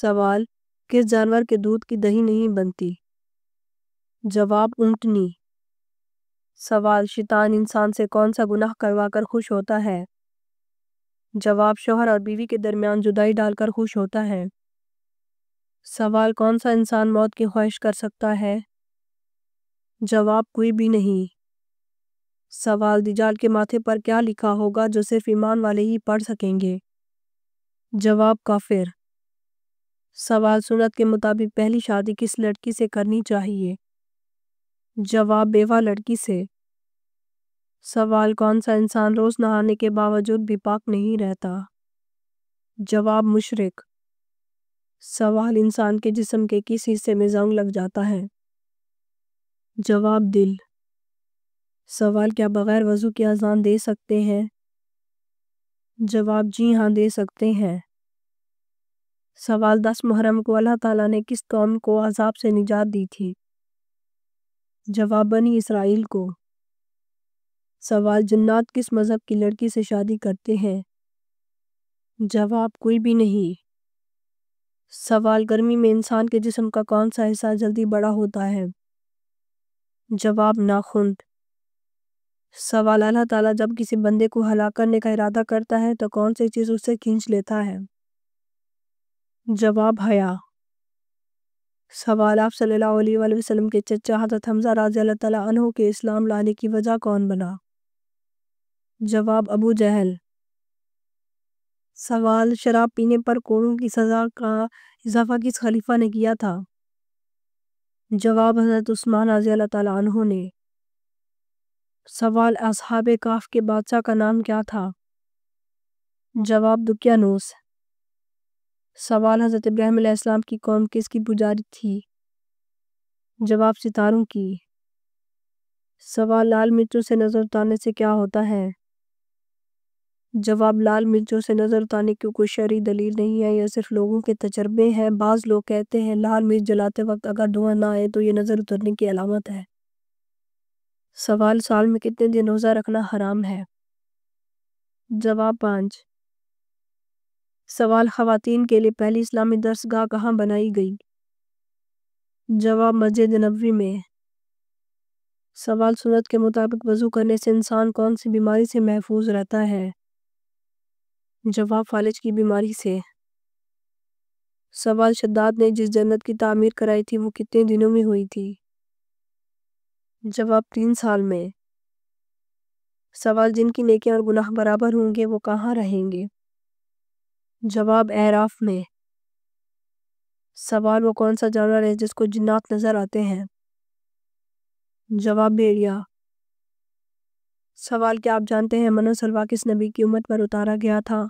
سوال: کس جانور کے دودھ کی دہی نہیں بنتی؟ جواب: اونٹنی۔ سوال: شیطان انسان سے کون سا گناہ کروا کر خوش ہوتا ہے؟ جواب: شوہر اور بیوی کے درمیان جدائی ڈال کر خوش ہوتا ہے۔ سوال: کون سا انسان موت کی خواہش کر سکتا ہے؟ جواب: کوئی بھی نہیں۔ سوال: دجال کے ماتھے پر کیا لکھا ہوگا جو صرف ایمان والے ہی پڑھ سکیں گے؟ جواب: کافر۔ سوال: سنت کے مطابق پہلی شادی کس لڑکی سے کرنی چاہیے؟ جواب: بیوہ لڑکی سے۔ سوال: کون سا انسان روز نہانے کے باوجود بھی پاک نہیں رہتا؟ جواب: مشرک۔ سوال: انسان کے جسم کے کس حصے میں زنگ لگ جاتا ہے؟ جواب: دل۔ سوال: کیا بغیر وضو کے اذان دے سکتے ہیں؟ جواب: جی ہاں، دے سکتے ہیں۔ سوال: 10 محرم کو اللہ تعالیٰ نے کس قوم کو عذاب سے نجات دی تھی؟ جواب: بنی اسرائیل کو۔ سوال: جنات کس مذہب کی لڑکی سے شادی کرتے ہیں؟ جواب: کوئی بھی نہیں۔ سوال: گرمی میں انسان کے جسم کا کون سا حصہ جلدی بڑا ہوتا ہے؟ جواب: ناخن۔ سوال: اللہ تعالیٰ جب کسی بندے کو ہلاک کرنے کا ارادہ کرتا ہے تو کون سی چیز اسے کھینچ لیتا ہے؟ جواب: حیا۔ سوال: آپ صلی اللہ علیہ وآلہ وسلم کے چچا حضرت حمزہ رضی اللہ تعالیٰ عنہ کے اسلام لانے کی وجہ کون بنا؟ جواب: ابو جہل۔ سوال: شراب پینے پر کوڑوں کی سزا کا اضافہ کس خلیفہ نے کیا تھا؟ جواب: حضرت عثمان رضی اللہ تعالیٰ عنہ نے۔ سوال: اصحاب کہف کے بادشاہ کا نام کیا تھا؟ جواب: دقیانوس۔ سوال: حضرت ابراہیم علیہ السلام کی قوم کس کی پجاری تھی؟ جواب: ستاروں کی۔ سوال: لال مرچوں سے نظر اتارنے سے کیا ہوتا ہے؟ جواب: لال مرچوں سے نظر اتارنے کی کوئی شرعی دلیل نہیں ہے، یہ صرف لوگوں کے تجربے ہیں۔ بعض لوگ کہتے ہیں لال مرچ جلاتے وقت اگر دھواں نہ آئے تو یہ نظر اترنے کی علامت ہے۔ سوال: سال میں کتنے دن روزہ رکھنا حرام ہے؟ جواب: 5۔ سوال: خواتین کے لیے پہلی اسلامی درسگاہ کہاں بنائی گئی؟ جواب: مسجد نبوی میں۔ سوال: سنت کے مطابق وضو کرنے سے انسان کون سی بیماری سے محفوظ رہتا ہے؟ جواب: فالج کی بیماری سے۔ سوال: شداد نے جس جنت کی تعمیر کرائی تھی وہ کتنے دنوں میں ہوئی تھی؟ جواب: 3 سال میں۔ سوال: جن کی نیکیاں اور گناہ برابر ہوں گے وہ کہاں رہیں گے؟ جواب: اعراف میں۔ سوال: وہ کون سا جانور ہے جس کو جنات نظر آتے ہیں؟ جواب: بھیڑیا۔ سوال: کیا آپ جانتے ہیں من و سلویٰ کس نبی کی امت پر اتارا گیا تھا؟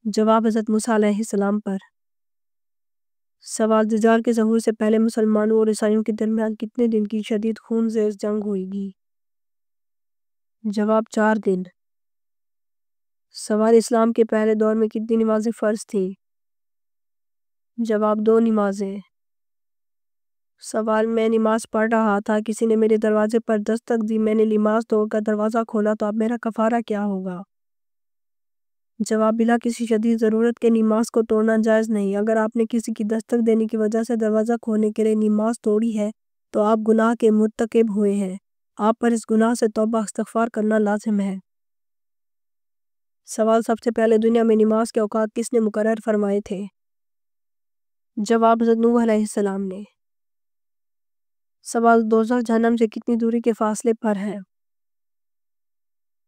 جواب: حضرت موسیٰ علیہ السلام پر۔ سوال: دجال کے ظہور سے پہلے مسلمانوں اور عیسائیوں کے درمیان کتنے دن کی شدید خون ریز جنگ ہوئی گی؟ جواب: 4 دن۔ سوال: اسلام کے پہلے دور میں کتنی نمازیں فرض تھیں؟ جواب: 2 نمازیں۔ سوال: میں نماز پڑھ رہا تھا، کسی نے میرے دروازے پر دستک دی، میں نے نماز توڑ کر دروازہ کھولا تو اب میرا کفارہ کیا ہوگا؟ جواب: بلا کسی شدید ضرورت کے نماز کو توڑنا جائز نہیں۔ اگر آپ نے کسی کی دستک دینے کی وجہ سے دروازہ کھولنے کے لیے نماز توڑی ہے تو آپ گناہ کے مرتکب ہوئے ہیں، آپ پر اس گناہ سے توبہ استغفار کرنا لازم ہے۔ سوال: سب سے پہلے دنیا میں نماز کے اوقات کس نے مقرر فرمائے تھے؟ جواب: حضرت نوح علیہ السلام نے۔ سوال: دوزخ جہنم سے کتنی دوری کے فاصلے پر ہے؟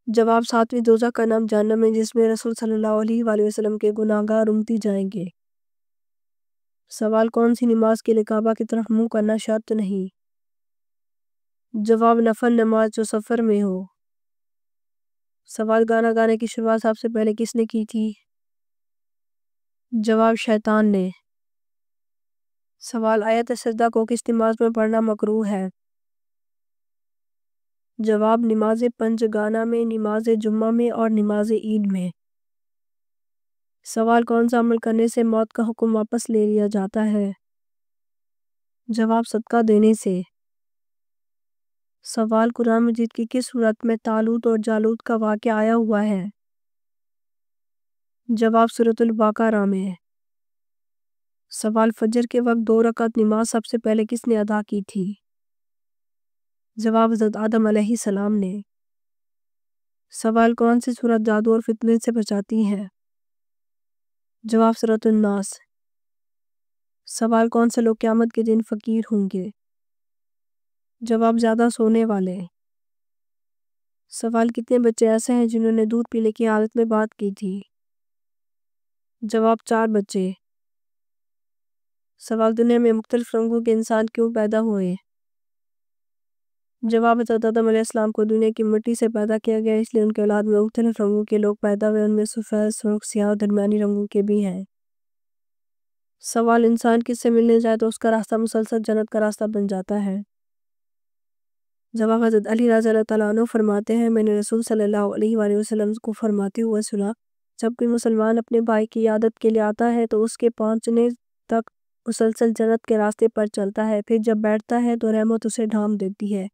جواب: 7ویں دوزخ کا نام جہنم ہے جس میں رسول صلی اللہ علیہ وآلہ وسلم کے گناہگار امتی جائیں گے۔ سوال: کون سی نماز کے لیے کعبہ کی طرف منہ کرنا شرط نہیں؟ جواب: نفل نماز جو سفر میں ہو۔ سوال: گانا گانے کی شروعات سب سے پہلے کس نے کی تھی؟ جواب: شیطان نے۔ سوال: آیت سجدہ کو کس نماز میں پڑھنا مکروہ ہے؟ جواب: نماز پنج گانا میں، نماز جمعہ میں اور نماز عید میں۔ سوال: کون سا عمل کرنے سے موت کا حکم واپس لے لیا جاتا ہے؟ جواب: صدقہ دینے سے۔ سوال: قرآن مجید کی کس سورت میں طالوت اور جالوت کا واقعہ آیا ہوا ہے؟ جواب: سورۃ البقرہ میں۔ سوال فجر کے وقت 2 رکعت نماز سب سے پہلے کس نے ادا کی تھی؟ جواب حضرت آدم علیہ السلام نے۔ سوال کون سی سورت جادو اور فتنے سے بچاتی ہے؟ جواب سورۃ الناس۔ سوال کون سے لوگ قیامت کے دن فقیر ہوں گے؟ جواب زیادہ سونے والے۔ سوال کتنے بچے ایسے ہیں جنہوں نے دودھ پینے کی حالت میں بات کی تھی؟ جواب 4 بچے۔ سوال دنیا میں مختلف رنگوں کے انسان کیوں پیدا ہوئے؟ جواب حضرت آدم علیہ السلام کو دنیا کی مٹی سے پیدا کیا گیا، اس لیے ان کے اولاد میں مختلف رنگوں کے لوگ پیدا ہوئے، ان میں سفید، سرخ، سیاہ اور درمیانی رنگوں کے بھی ہیں۔ سوال انسان کس سے ملنے جائے تو اس کا راستہ مسلسل جنت کا راستہ بن جاتا ہے؟ جواب حضرت علی رضی اللہ تعالیٰ عنہ فرماتے ہیں، میں نے رسول صلی اللہ علیہ وآلہ وسلم کو فرماتے ہوئے سنا، جب کوئی مسلمان اپنے بھائی کی عیادت کے لیے آتا ہے تو اس کے پہنچنے تک مسلسل جنت کے راستے پر چلتا ہے، پھر جب بیٹھتا ہے تو رحمت اسے ڈھانپ دیتی ہے۔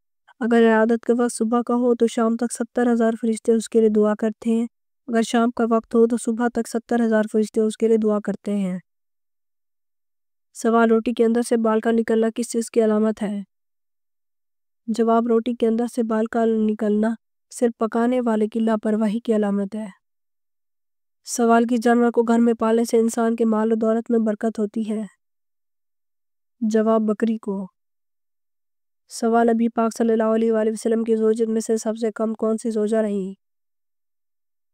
اگر عیادت کا وقت صبح کا ہو تو شام تک 70,000 فرشتے اس کے لیے دعا کرتے ہیں، اگر شام کا وقت ہو تو صبح تک 70,000 فرشتے اس کے لیے دعا کرتے ہیں۔ سوال روٹی کے اندر سے بال کا نکلنا کس چیز کی علامت ہے؟ جواب روٹی کے اندر سے بال کا نکلنا صرف پکانے والے کی لاپرواہی کی علامت ہے۔ سوال کس جانور کو گھر میں پالنے سے انسان کے مال و دولت میں برکت ہوتی ہے؟ جواب بکری کو۔ سوال نبی پاک صلی اللہ علیہ وآلہ وسلم کی زوجات میں سے سب سے کم کون سی زوجہ رہیں؟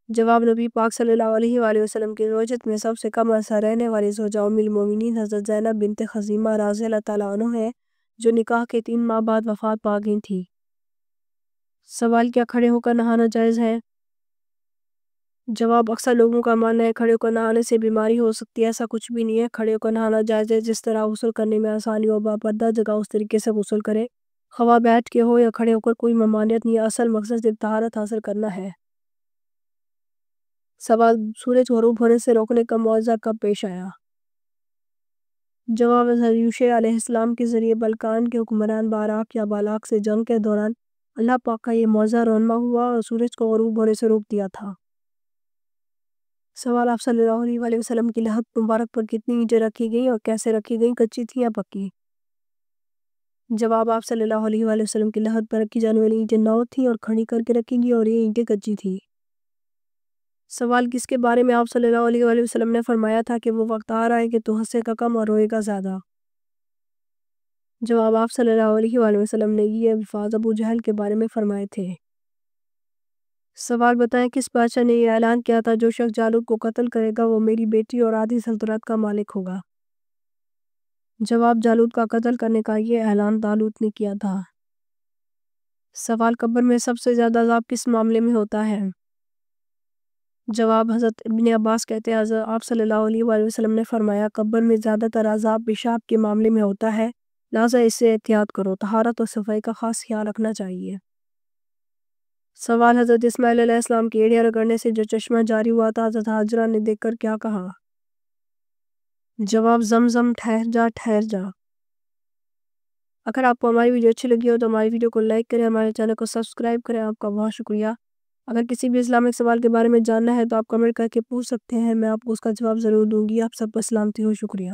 جواب نبی پاک صلی اللہ علیہ وآلہ وسلم کی زوجات میں سب سے کم عرصہ رہنے والی زوجہ ام المومنین حضرت زینب بنت خزیمہ رضی اللہ تعالیٰ عنہ ہے، جو نکاح کے 3 ماہ بعد وفات پا گئی تھی۔ سوال کیا کھڑے ہو کر نہانا جائز ہے؟ جواب اکثر لوگوں کا ماننا ہے کھڑے ہو کر نہانے سے بیماری ہو سکتی ہے، ایسا کچھ بھی نہیں ہے، کھڑے ہو کر نہانا جائز ہے، جس طرح غسل کرنے میں آسانی ہو، باپردہ جگہ اس طریقے سے غسل کرے، خواہ بیٹھ کے ہو یا کھڑے ہو کر، کوئی ممانعت نہیں ہے، اصل مقصد صرف طہارت حاصل کرنا ہے۔ سوال سورج غروب ہونے سے روکنے کا معجزہ کب پیش آیا؟ جواب حضرت یوشع علیہ السلام کے ذریعے بلقان کے حکمران باراک یا بالاک سے جنگ کے دوران اللہ پاک کا یہ معجزہ رونما ہوا اور سورج کو غروب ہونے سے روک دیا تھا۔ سوال آپ صلی اللہ علیہ وآلہ وسلم کی لحد مبارک پر کتنی اینٹیں رکھی گئیں اور کیسے رکھی گئیں، کچی تھی یا پکی؟ جواب آپ صلی اللہ علیہ وآلہ وسلم کی لحد پر رکھی جانے والی اینٹیں 9 تھیں اور کھڑی کر کے رکھی گئی اور یہ اینٹیں کچی تھی۔ سوال کس کے بارے میں آپ صلی اللہ علیہ وآلہ وسلم نے فرمایا تھا کہ وہ وقت آ رہا ہے کہ تو ہنسے گا کم اور روئے گا زیادہ؟ جواب آپ صلی اللہ علیہ وآلہ وسلم نے یہ الفاظ ابو جہل کے بارے میں فرمائے تھے۔ سوال بتائیں کس بادشاہ نے یہ اعلان کیا تھا جو شخص جالوت کو قتل کرے گا وہ میری بیٹی اور آدھی سلطنت کا مالک ہوگا؟ جواب جالوت کا قتل کرنے کا یہ اعلان طالوت نے کیا تھا۔ سوال قبر میں سب سے زیادہ عذاب کس معاملے میں ہوتا ہے؟ جواب حضرت ابن عباس کہتے ہیں حضرت آپ صلی اللہ علیہ وآلہ وسلم نے فرمایا قبر میں زیادہ تر عذاب پیشاب کے معاملے میں ہوتا ہے، لہذا اس سے احتیاط کرو، طہارت اور صفائی کا خاص خیال رکھنا چاہیے۔ سوال حضرت اسماعیل علیہ السلام کی ایڑیاں رگڑنے سے جو چشمہ جاری ہوا تھا حضرت حاجرہ نے دیکھ کر کیا کہا؟ جواب زمزم ٹھہر جا ٹھہر جا۔ اگر آپ کو ہماری ویڈیو اچھی لگی ہو تو ہماری ویڈیو کو لائک کریں، ہمارے چینل کو سبسکرائب کریں، آپ کا بہت شکریہ۔ اگر کسی بھی اسلامک سوال کے بارے میں جاننا ہے تو آپ کمنٹ کر کے پوچھ سکتے ہیں، میں آپ کو اس کا جواب ضرور دوں گی۔ آپ سب پر سلامتی ہو، شکریہ۔